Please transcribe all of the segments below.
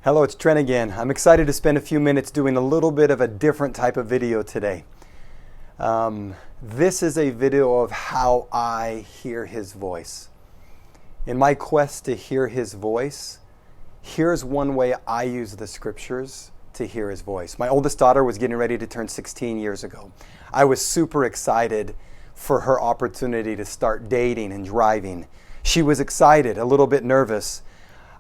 Hello, it's Trent again. I'm excited to spend a few minutes doing a little bit of a different type of video today. This is a video of how I hear His voice. In my quest to hear His voice, here's one way I use the scriptures to hear His voice. My oldest daughter was getting ready to turn 16 years ago. I was super excited for her opportunity to start dating and driving. She was excited, a little bit nervous.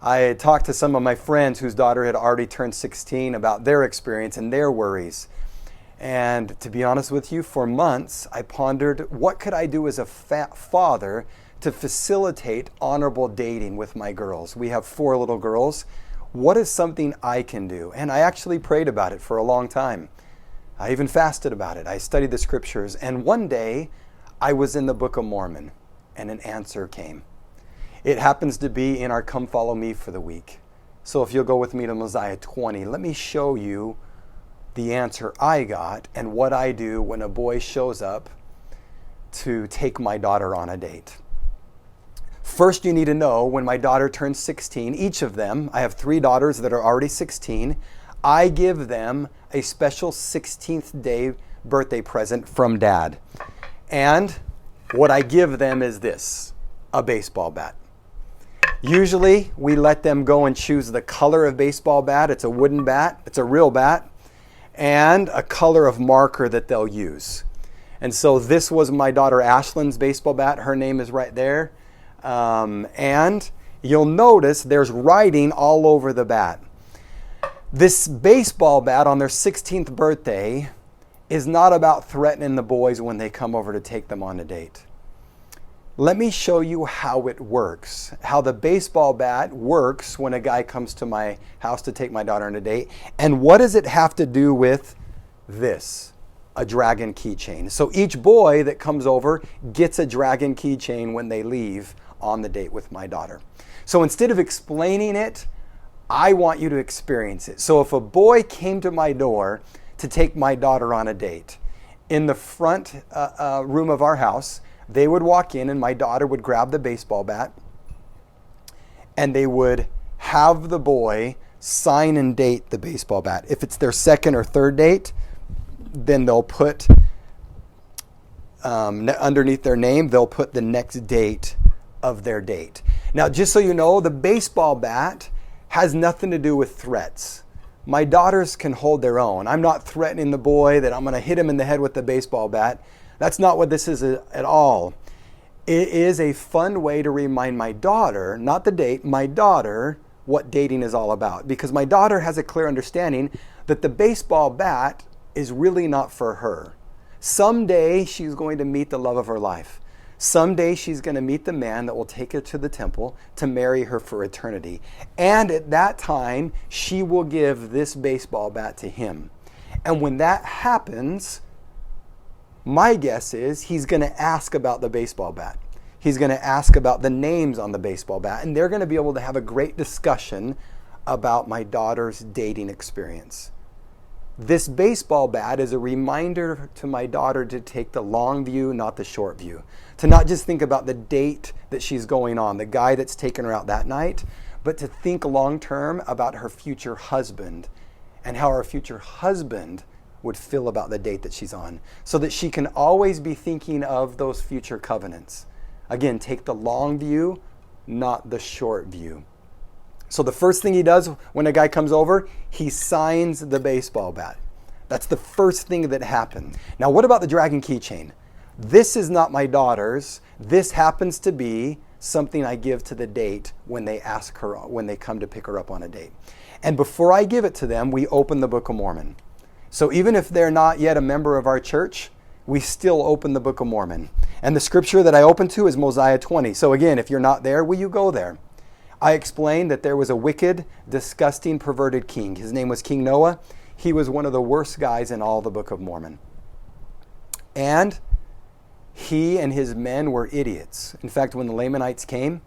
I had talked to some of my friends whose daughter had already turned 16 about their experience and their worries. And to be honest with you, for months I pondered, what could I do as a father to facilitate honorable dating with my girls? We have 4 little girls. What is something I can do? And I actually prayed about it for a long time. I even fasted about it. I studied the scriptures. And one day I was in the book of Mormon and an answer came. It happens to be in our Come Follow Me for the week. So if you'll go with me to Mosiah 20, let me show you the answer I got and what I do when a boy shows up to take my daughter on a date. First, you need to know when my daughter turns 16, each of them, I have 3 daughters that are already 16, I give them a special 16th day birthday present from Dad. And what I give them is this, a baseball bat. Usually, we let them go and choose the color of baseball bat. It's a wooden bat. It's a real bat. And a color of marker that they'll use. And so this was my daughter Ashlyn's baseball bat. Her name is right there. And you'll notice there's writing all over the bat. This baseball bat on their 16th birthday is not about threatening the boys when they come over to take them on a date. Let me show you how it works, how the baseball bat works when a guy comes to my house to take my daughter on a date. And what does it have to do with this, a dragon keychain? So each boy that comes over gets a dragon keychain when they leave on the date with my daughter. So instead of explaining it, I want you to experience it. So if a boy came to my door to take my daughter on a date, in the front room of our house, they would walk in and my daughter would grab the baseball bat and they would have the boy sign and date the baseball bat. If it's their second or third date, then they'll put underneath their name, they'll put the next date of their date. Now, just so you know, the baseball bat has nothing to do with threats. My daughters can hold their own. I'm not threatening the boy that I'm going to hit him in the head with the baseball bat. That's not what this is at all. It is a fun way to remind my daughter, not the date, my daughter, what dating is all about. Because my daughter has a clear understanding that the baseball bat is really not for her. Someday she's going to meet the love of her life. Someday she's going to meet the man that will take her to the temple to marry her for eternity. And at that time, she will give this baseball bat to him. And when that happens, my guess is he's going to ask about the baseball bat. He's going to ask about the names on the baseball bat. And they're going to be able to have a great discussion about my daughter's dating experience. This baseball bat is a reminder to my daughter to take the long view, not the short view. To not just think about the date that she's going on, the guy that's taken her out that night, but to think long term about her future husband and how her future husband would feel about the date that she's on, so that she can always be thinking of those future covenants. Again, take the long view, not the short view. So the first thing he does when a guy comes over, he signs the baseball bat. That's the first thing that happened. Now, what about the dragon keychain? This is not my daughter's. This happens to be something I give to the date when they ask her, when they come to pick her up on a date. And before I give it to them, we open the Book of Mormon. So even if they're not yet a member of our church, we still open the Book of Mormon. And the scripture that I open to is Mosiah 20. So again, if you're not there, will you go there? I explained that there was a wicked, disgusting, perverted king. His name was King Noah. He was one of the worst guys in all the Book of Mormon. And he and his men were idiots. In fact, when the Lamanites came,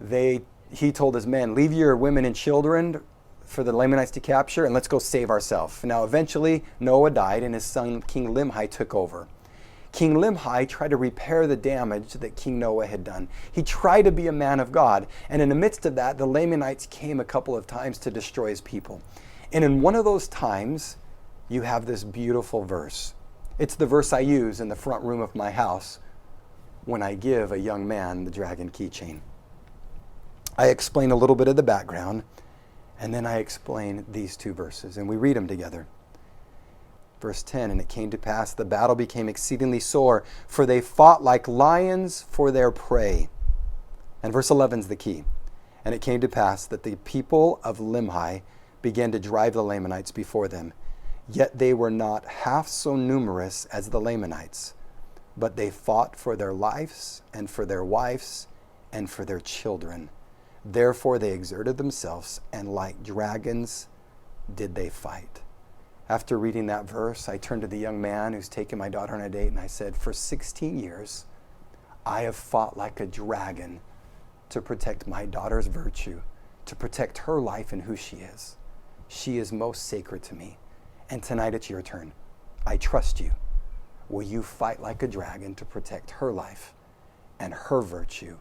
he told his men, leave your women and children for the Lamanites to capture, and let's go save ourselves. Now, eventually, Noah died, and his son, King Limhi, took over. King Limhi tried to repair the damage that King Noah had done. He tried to be a man of God. And in the midst of that, the Lamanites came a couple of times to destroy his people. And in one of those times, you have this beautiful verse. It's the verse I use in the front room of my house when I give a young man the dragon keychain. I explain a little bit of the background, and then I explain these two verses, and we read them together. Verse 10, and it came to pass, the battle became exceedingly sore, for they fought like lions for their prey. And verse 11 is the key. And it came to pass that the people of Limhi began to drive the Lamanites before them. Yet they were not half so numerous as the Lamanites, but they fought for their lives and for their wives and for their children. Therefore they exerted themselves, and like dragons did they fight. After reading that verse, I turned to the young man who's taken my daughter on a date, and I said, for 16 years, I have fought like a dragon to protect my daughter's virtue, to protect her life and who she is. She is most sacred to me. And tonight it's your turn. I trust you. Will you fight like a dragon to protect her life and her virtue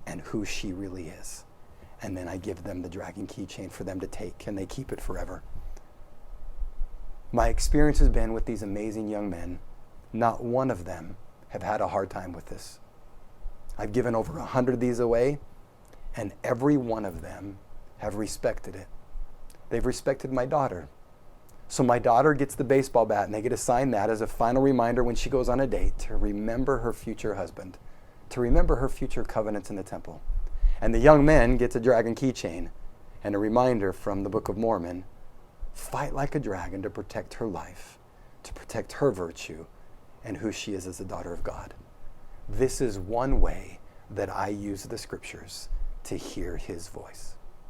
and who she really is? And then I give them the dragon keychain for them to take, and they keep it forever. My experience has been with these amazing young men. Not one of them have had a hard time with this. I've given over 100 of these away, and every one of them have respected it. They've respected my daughter. So my daughter gets the baseball bat, and they get to sign that as a final reminder when she goes on a date to remember her future husband, to remember her future covenants in the temple. And the young men gets a dragon keychain and a reminder from the Book of Mormon, fight like a dragon to protect her life, to protect her virtue and who she is as a daughter of God. This is one way that I use the scriptures to hear his voice.